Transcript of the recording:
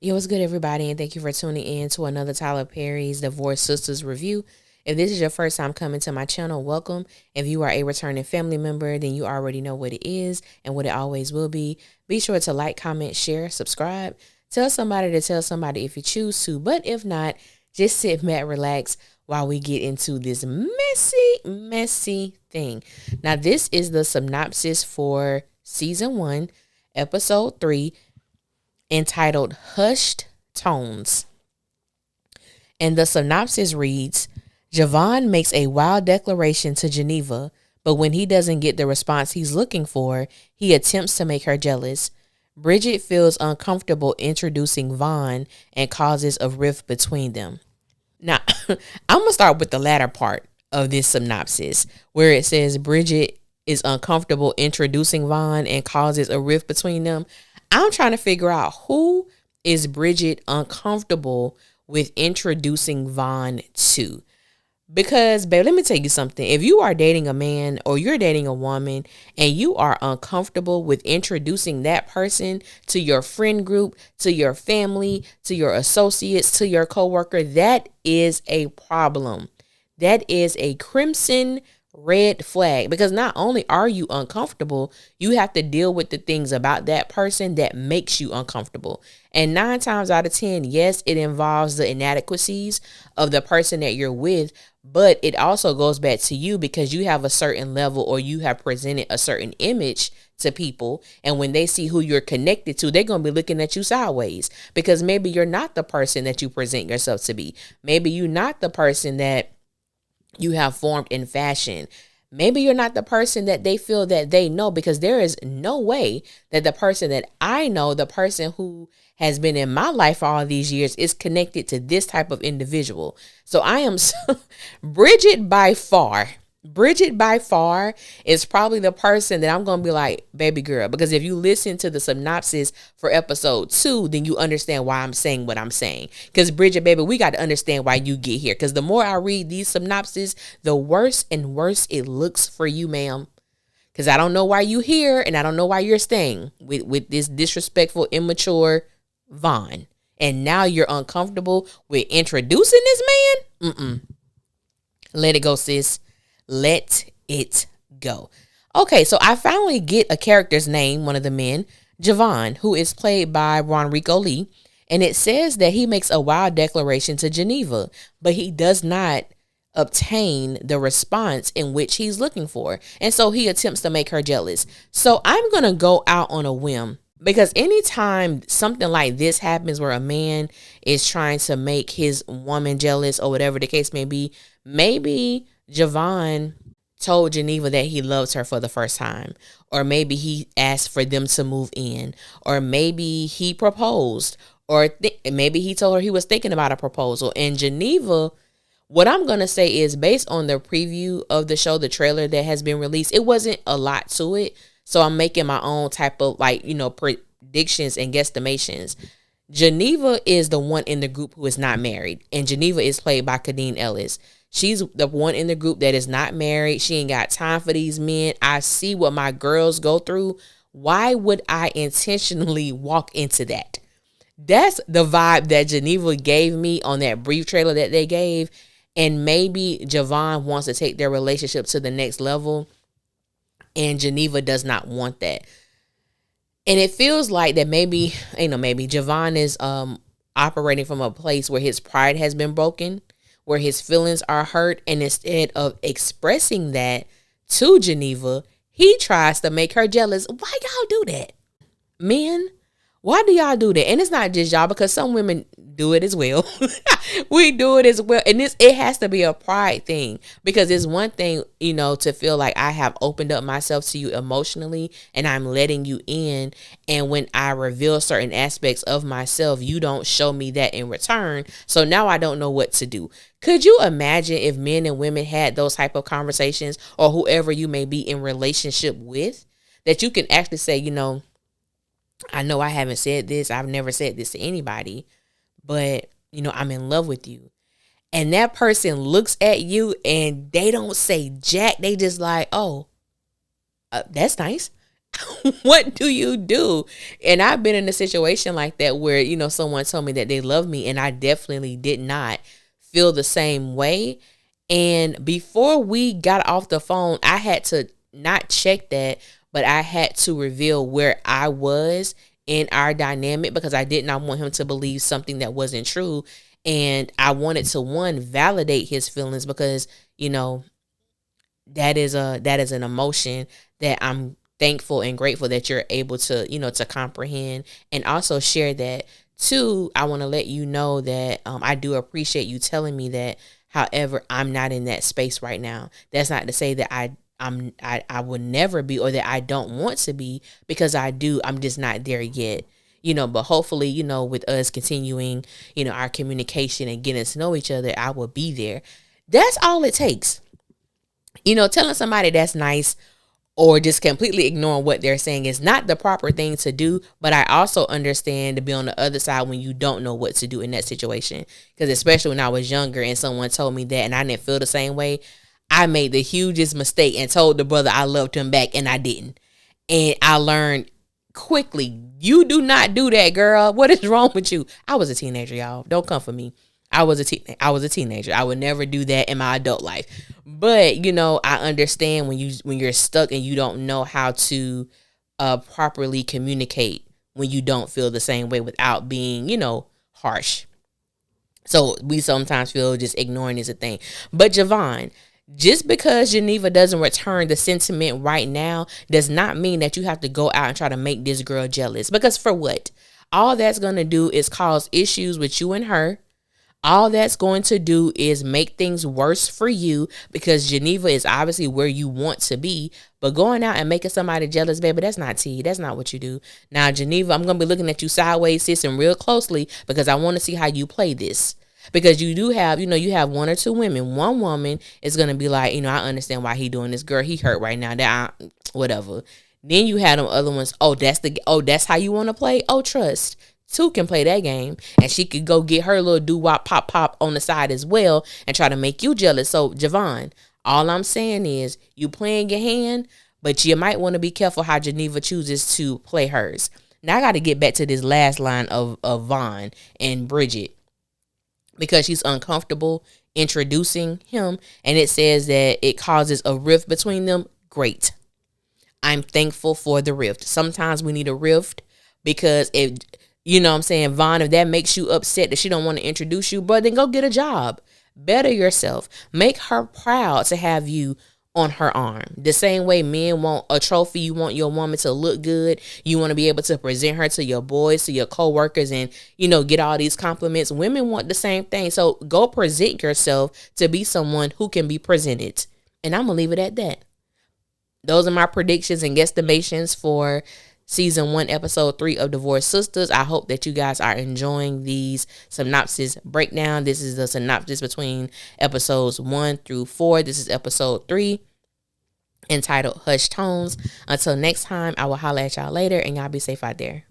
Yo, what's good, everybody, and thank you for tuning in to another Tyler Perry's Divorce Sistas review. If this is your first time coming to my channel, welcome. If you are a returning family member, then you already know what it is and what it always will be. Be sure to like, comment, share, subscribe. Tell somebody to tell somebody if you choose to, but if not, just sit back, relax while we get into this messy thing. Now, this is the synopsis for season 1, episode 3, entitled Hushed Tones. And the synopsis reads, Javon makes a wild declaration to Geneva, but when he doesn't get the response he's looking for, he attempts to make her jealous. Bridget feels uncomfortable introducing Vaughn and causes a rift between them. Now, I'm going to start with the latter part of this synopsis, where it says Bridget is uncomfortable introducing Vaughn and causes a rift between them. I'm trying to figure out, who is Bridget uncomfortable with introducing Vaughn to? Because, babe, let me tell you something. If you are dating a man or you're dating a woman and you are uncomfortable with introducing that person to your friend group, to your family, to your associates, to your coworker, that is a problem. That is a crimson red flag, because not only are you uncomfortable, you have to deal with the things about that person that makes you uncomfortable. And 9 times out of 10, yes, it involves the inadequacies of the person that you're with, but it also goes back to you because you have a certain level, or you have presented a certain image to people. And when they see who you're connected to, they're going to be looking at you sideways, because maybe you're not the person that you present yourself to be. Maybe you're not the person that you have formed in fashion. Maybe you're not the person that they feel that they know, because there is no way that the person that I know, the person who has been in my life for all these years, is connected to this type of individual. So I am Bridget by far is probably the person that I'm going to be like, baby girl, because if you listen to the synopsis for episode 2, then you understand why I'm saying what I'm saying. Because Bridget, baby, we got to understand why you get here. Because the more I read these synopses, the worse and worse it looks for you, ma'am. Because I don't know why you here, and I don't know why you're staying with this disrespectful, immature Vaughn. And now you're uncomfortable with introducing this man? Let it go, sis. Let it go. Okay, so I finally get a character's name, one of the men, Javon, who is played by Ronrico Lee, and it says that he makes a wild declaration to Geneva, but he does not obtain the response in which he's looking for, and so he attempts to make her jealous. So I'm going to go out on a whim, because anytime something like this happens where a man is trying to make his woman jealous, or whatever the case may be, maybe Javon told Geneva that he loves her for the first time, or maybe he asked for them to move in, or maybe he proposed, or maybe he told her he was thinking about a proposal. And Geneva, what I'm going to say is, based on the preview of the show, the trailer that has been released, it wasn't a lot to it. So I'm making my own type of predictions and guesstimations. Geneva is the one in the group who is not married, and Geneva is played by Kadeen Ellis. She's the one in the group that is not married. She ain't got time for these men. I see what my girls go through. Why would I intentionally walk into that? That's the vibe that Geneva gave me on that brief trailer that they gave. And maybe Javon wants to take their relationship to the next level, and Geneva does not want that. And it feels like that maybe Javon is operating from a place where his pride has been broken, where his feelings are hurt, and instead of expressing that to Geneva, he tries to make her jealous. Why y'all do that? Men, why do y'all do that? And it's not just y'all, because some women do it as well. We do it as well. And it has to be a pride thing, because it's one thing, to feel like I have opened up myself to you emotionally and I'm letting you in. And when I reveal certain aspects of myself, you don't show me that in return. So now I don't know what to do. Could you imagine if men and women had those type of conversations, or whoever you may be in relationship with, that you can actually say, I know I haven't said this. I've never said this to anybody, but, I'm in love with you. And that person looks at you and they don't say jack. They just like, oh, that's nice. What do you do? And I've been in a situation like that where, someone told me that they love me and I definitely did not feel the same way. And before we got off the phone, I had to not check that, but I had to reveal where I was in our dynamic because I did not want him to believe something that wasn't true. And I wanted to, one, validate his feelings because, that is an emotion that I'm thankful and grateful that you're able to, to comprehend and also share that. Two, I want to let you know that I do appreciate you telling me that. However, I'm not in that space right now. That's not to say that I will never be or that I don't want to be, because I do. I'm just not there yet. But hopefully, with us continuing, our communication and getting to know each other, I will be there. That's all it takes. Telling somebody that's nice or just completely ignoring what they're saying is not the proper thing to do. But I also understand to be on the other side when you don't know what to do in that situation. Because especially when I was younger and someone told me that and I didn't feel the same way, I made the hugest mistake and told the brother I loved him back, and I didn't. And I learned quickly, you do not do that, girl. What is wrong with you? I was a teenager, y'all. Don't come for me. I was a teenager. I would never do that in my adult life. But, I understand when you're stuck and you don't know how to properly communicate when you don't feel the same way without being, harsh. So we sometimes feel just ignoring is a thing. But Javon, just because Geneva doesn't return the sentiment right now does not mean that you have to go out and try to make this girl jealous. Because for what? All that's going to do is cause issues with you and her. All that's going to do is make things worse for you because Geneva is obviously where you want to be. But going out and making somebody jealous, baby, that's not tea. That's not what you do. Now, Geneva, I'm going to be looking at you sideways, sis, and real closely because I want to see how you play this. Because you do have, you have one or two women. One woman is going to be like, I understand why he doing this. Girl, he hurt right now. Whatever. Then you have them other ones. That's how you want to play? Oh, trust. Two can play that game, and she could go get her little doo-wop pop on the side as well and try to make you jealous. So, Javon, all I'm saying is you playing your hand, but you might want to be careful how Geneva chooses to play hers. Now, I got to get back to this last line of Vaughn and Bridget because she's uncomfortable introducing him, and it says that it causes a rift between them. Great. I'm thankful for the rift. Sometimes we need a rift because if Vaughn, if that makes you upset that she don't want to introduce you, but then go get a job. Better yourself. Make her proud to have you on her arm. The same way men want a trophy, you want your woman to look good. You want to be able to present her to your boys, to your coworkers, and, get all these compliments. Women want the same thing. So go present yourself to be someone who can be presented. And I'm going to leave it at that. Those are my predictions and guesstimations for Season 1, Episode 3 of Divorced Sistas. I hope that you guys are enjoying these synopsis breakdown. This is the synopsis between episodes 1 through 4. This is episode 3, entitled Hush Tones. Until next time, I will holler at y'all later, and y'all be safe out there.